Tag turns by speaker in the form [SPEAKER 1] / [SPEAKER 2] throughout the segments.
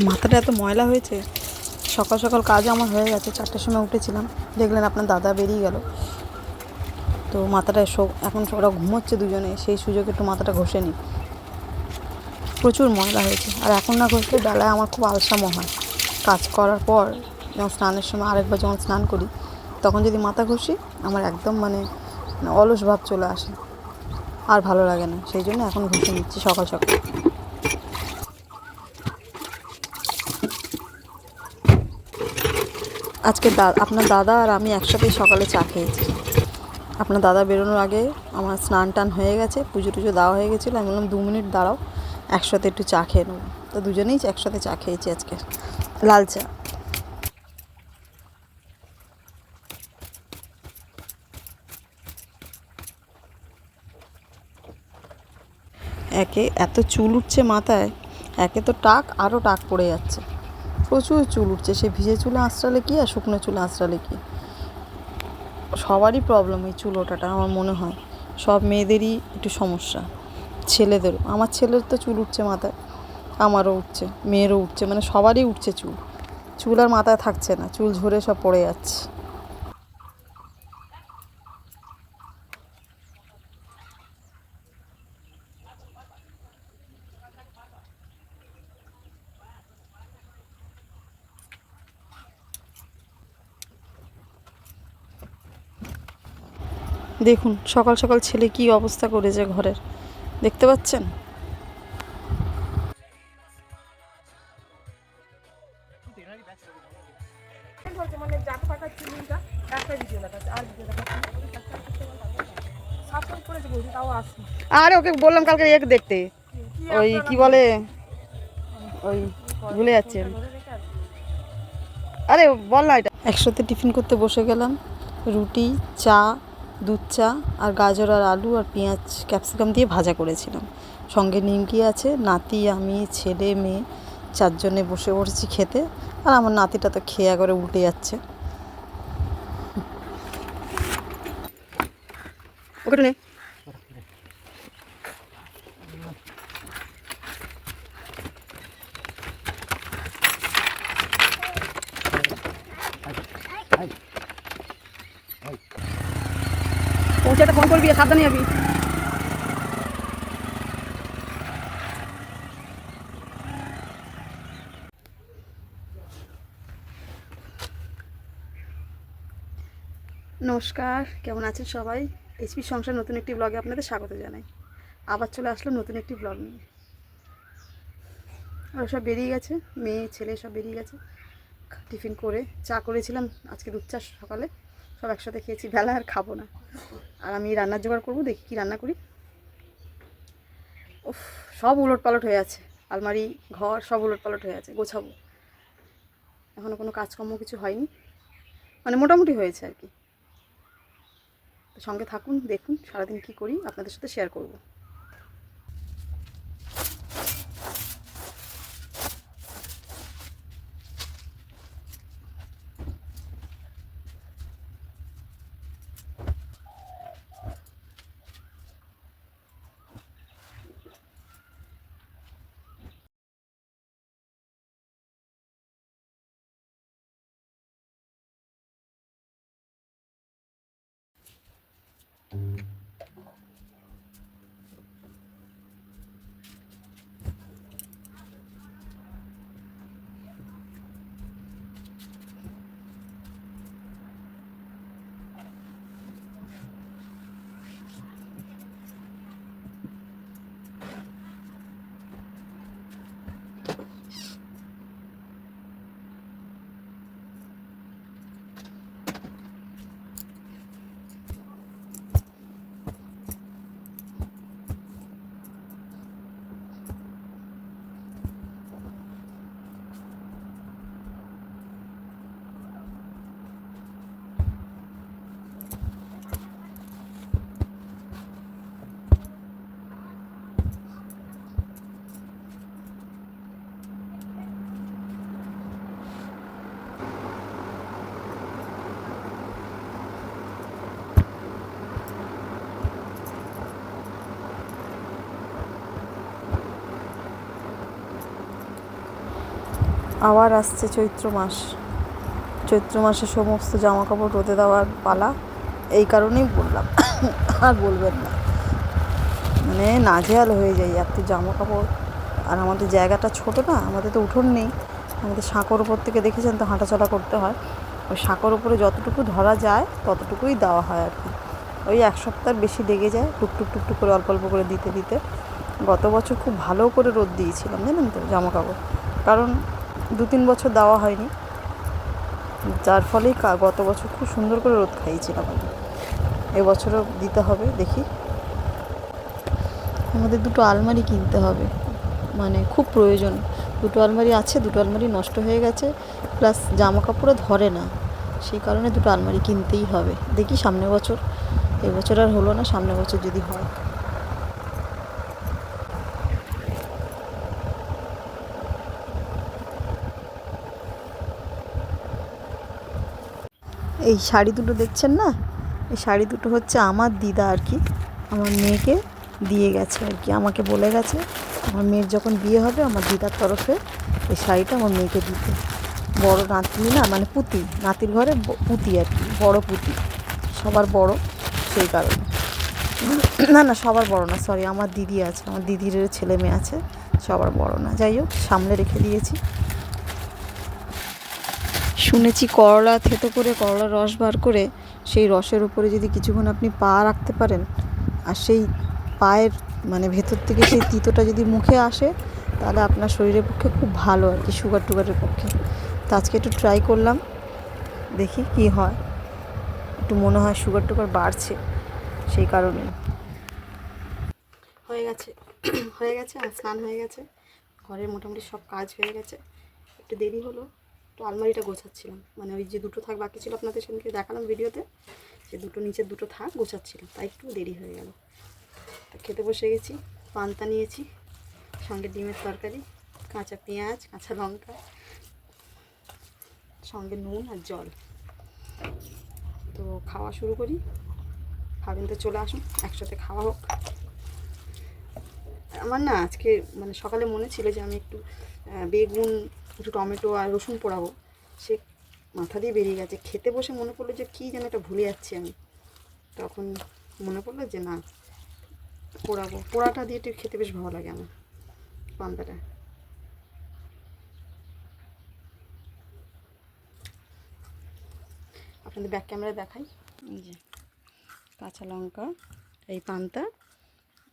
[SPEAKER 1] মাথাটা এত ময়লা হয়েছে। সকাল সকাল কাজ আমার হয়ে গেছে, 4টার সময় উঠেছিলাম, দেখলেন আপনার দাদা বেরিয়ে গেল। তো মাথাটা এখন ওরা ঘুমোচ্ছে দুজনে, সেই সুযোগে একটু মাথাটা ঘষে নিই। প্রচুর ময়লা হয়েছে, আর এখন না ঘষলে বেলায় আমার খুব আলসামো হয়। কাজ করার পর যখন স্নানের সময় আরেকবার যখন স্নান করি, তখন যদি মাথা ঘষি আমার একদম অলস ভাব চলে আসে, আর ভালো লাগে না। সেই জন্য এখন ঘষে নিচ্ছি সকাল সকাল। আজকে আপনার দাদা আর আমি একসাথেই সকালে চা খেয়েছি। আপনার দাদা বেরোনোর আগে আমার স্নান টান হয়ে গেছে, পুজো টুজো দেওয়া হয়ে গেছিলো। আমি বললাম 2 মিনিট দাঁড়াও, একসাথে একটু চা খেয়ে নেবো। তো দুজনেই একসাথে চা খেয়েছি আজকে, লাল চা। একে এত চুল উঠছে মাথায়, একে তো টাক, আরও টাক পড়ে যাচ্ছে। প্রচুর চুল উঠছে, সে ভিজে চুলে আঁচড়ালে কি আর শুকনো চুলে আঁচড়ালে কি। সবারই প্রবলেম এই চুল ওঠাটা, আমার মনে হয় সব মেয়েদেরই একটু সমস্যা, ছেলেদেরও। আমার ছেলের তো চুল উঠছে মাথায়, আমারও উঠছে, মেয়েরও উঠছে, সবারই উঠছে চুল। চুল আর মাথায় থাকছে না, চুল ঝরে সব পড়ে যাচ্ছে। দেখুন সকাল সকাল ছেলে কি অবস্থা করেছে ঘরের, দেখতে পাচ্ছেন? আরে ওকে বললাম কালকে দেখতে, ওই কি বলে, ওই ভুলে যাচ্ছে। আরে বল না, এটা একসাথে টিফিন করতে বসে গেলাম। রুটি, চা, দুধ চা, আর গাজর আর আলু আর পেঁয়াজ ক্যাপসিকাম দিয়ে ভাজা করেছিলাম। সঙ্গে নিমকি আছে। নাতি, আমি, ছেলে, মেয়ে 4জনে বসে পড়েছি খেতে। আর আমার নাতিটা তো খেয়ে একবারে উল্টে যাচ্ছে। ওকে নে। পৌঁছাতে ফোন করবি, সাবধানে যাবি। নমস্কার, কেমন আছেন সবাই? এইচপি সংসার নতুন একটি ব্লগে আপনাদের স্বাগত জানাই। আবার চলে আসলো নতুন একটি ব্লগ নিয়ে। ওরা সব বেরিয়ে গেছে, মেয়ে ছেলে সব বেরিয়ে গেছে। টিফিন করে চা করেছিলাম আজকে, দুধ চা সকালে, সব একসাথে খেয়েছি। বেলা আর খাবো না, আর আমি রান্নার জোগাড় করবো, দেখি কী রান্না করি। উফ, সব উলট পালট হয়ে আছে, আলমারি ঘর সব উলট পালট হয়ে আছে, গোছাবো। এখনও কোনো কাজকর্ম কিছু হয়নি, মোটামুটি হয়েছে আর কি। তো সঙ্গে থাকুন, দেখুন সারাদিন কী করি, আপনাদের সাথে শেয়ার করব। আবার আসছে চৈত্র মাস। চৈত্র মাসে সমস্ত জামা কাপড় রোদে দেওয়ার পালা। এই কারণেই বললাম, আর বলবেন না, মানে নাজেহাল হয়ে যাই এত জামা কাপড়। আর আমাদের জায়গাটা ছোট না, আমাদের তো উঠোন নেই, আমাদের সাঁকোর ওপর থেকে দেখেছেন তো হাঁটাচলা করতে হয়। ওই সাঁকোর ওপরে যতটুকু ধরা যায় ততটুকুই দেওয়া হয় আর কি। ওই এক সপ্তাহ বেশি লেগে যায় টুকটুক টুকটুক করে অল্প অল্প করে দিতে দিতে। গত বছর খুব ভালো করে রোদ দিয়েছিলাম জানেন তো জামা কাপড়, কারণ 2-3 বছর দেওয়া হয়নি, যার ফলেই গত বছর খুব সুন্দর করে রোদ খাইয়েছিলাম আমি। এবছরও দিতে হবে, দেখি। আমাদের 2টো আলমারি কিনতে হবে, মানে খুব প্রয়োজন। 2টো আলমারি আছে, 2টো আলমারি নষ্ট হয়ে গেছে, প্লাস জামা কাপড়ও ধরে না, সেই কারণে 2টো আলমারি কিনতেই হবে। দেখি সামনের বছর, এবছর আর হলো না, সামনের বছর যদি হয়। এই শাড়ি দুটো দেখছেন না, এই শাড়ি দুটো হচ্ছে আমার দিদা আর কি, আমার মেয়েকে দিয়ে গেছে আর কি, আমাকে বলে গেছে আমার মেয়ের যখন বিয়ে হবে আমার দিদার তরফে এই শাড়িটা আমার মেয়েকে দিতে। বড় নাতনি না, মানে পুতি, নাতির ঘরে পুতি আর কি, বড় পুতি, সবার বড়, সেই কারণে। না না, সবার বড় না, সরি, আমার দিদি আছে, আমার দিদির ছেলে মেয়ে আছে, সবার বড় না। যাই হোক, সামনে রেখে দিয়েছি। শুনেছি করলা থেতো করে, করলার রস বার করে সেই রসের উপরে যদি কিছুক্ষণ আপনি পা রাখতে পারেন, আর সেই পায়ের মানে ভেতর থেকে সেই তিতোটা যদি মুখে আসে, তাহলে আপনার শরীরের পক্ষে খুব ভালো আর কি, সুগার টুগারের পক্ষে। তো আজকে একটু ট্রাই করলাম, দেখি কি হয়। একটু মনে হয় সুগার টুগার বাড়ছে, সেই কারণেই। হয়ে গেছে, হয়ে গেছে, আর স্নান হয়ে গেছে, ঘরের মোটামুটি সব কাজ হয়ে গেছে। একটু দেরি হলো, একটু আলমারিটা গোছাচ্ছিলাম, মানে ওই যে 2টো থাক বাকি ছিল আপনাদের সেদিনকে দেখালাম ভিডিওতে, যে 2টো নিচের 2টো থাক গোছাচ্ছিলাম, তাই একটু দেরি হয়ে গেল। খেতে বসে গেছি, পান্তা নিয়েছি, সঙ্গে ডিমের তরকারি, কাঁচা পেঁয়াজ, কাঁচা লঙ্কা, সঙ্গে নুন আর জল। তো খাওয়া শুরু করি, খাবেন তো চলে আসুন, একসাথে খাওয়া হোক। আমার না আজকে মানে সকালে মনে ছিল যে আমি একটু বেগুন, একটু টমেটো আর রসুন পোড়াবো, সে মাথা দিয়ে বেরিয়ে গেছে। খেতে বসে মনে পড়লো যে কী যেন একটা ভুলে যাচ্ছি আমি, তখন মনে পড়লো যে না, পোড়াবো। পোড়াটা দিয়ে একটু খেতে বেশ ভালো লাগে আমার পান্তাটা। আপনাদের ব্যাক ক্যামেরায় দেখাই, এই যে কাঁচা লঙ্কা, এই পান্তা,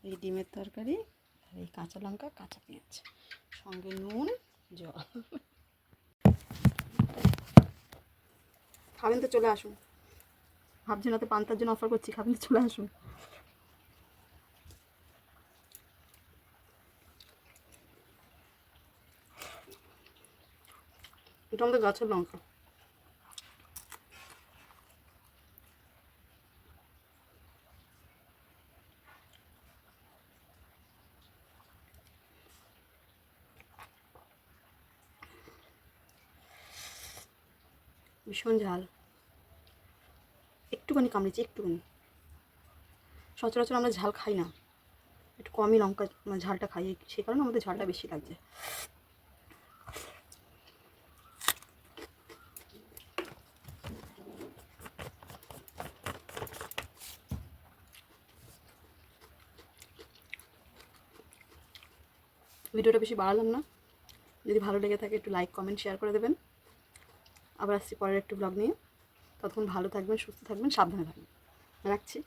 [SPEAKER 1] এই ডিমের তরকারি, আর এই কাঁচা লঙ্কা, কাঁচা পেঁয়াজ, সঙ্গে নুন, জল। খাবেন তো চলে আসুন, ভাবছেন না তো পান্তার জন্য অফার করছি, খাবেন তো চলে আসুন। এটা আমাদের গাছের লঙ্কা। ভীষণ ঝাল, একটুখানি কামড়েছি, একটুখানি। সচরাচর আমরা ঝাল খাই না, একটু কমই লঙ্কা মানে ঝালটা খাই, সেই কারণে আমাদের ঝালটা বেশি লাগছে। ভিডিওটা বেশি বাড়ালাম না, যদি ভালো লেগে থাকে একটু লাইক কমেন্ট শেয়ার করে দেবেন। আবার আসছি পরের একটু ব্লগ নিয়ে, ততক্ষণ ভালো থাকবেন, সুস্থ থাকবেন, সাবধানে থাকবেন, রাখছি।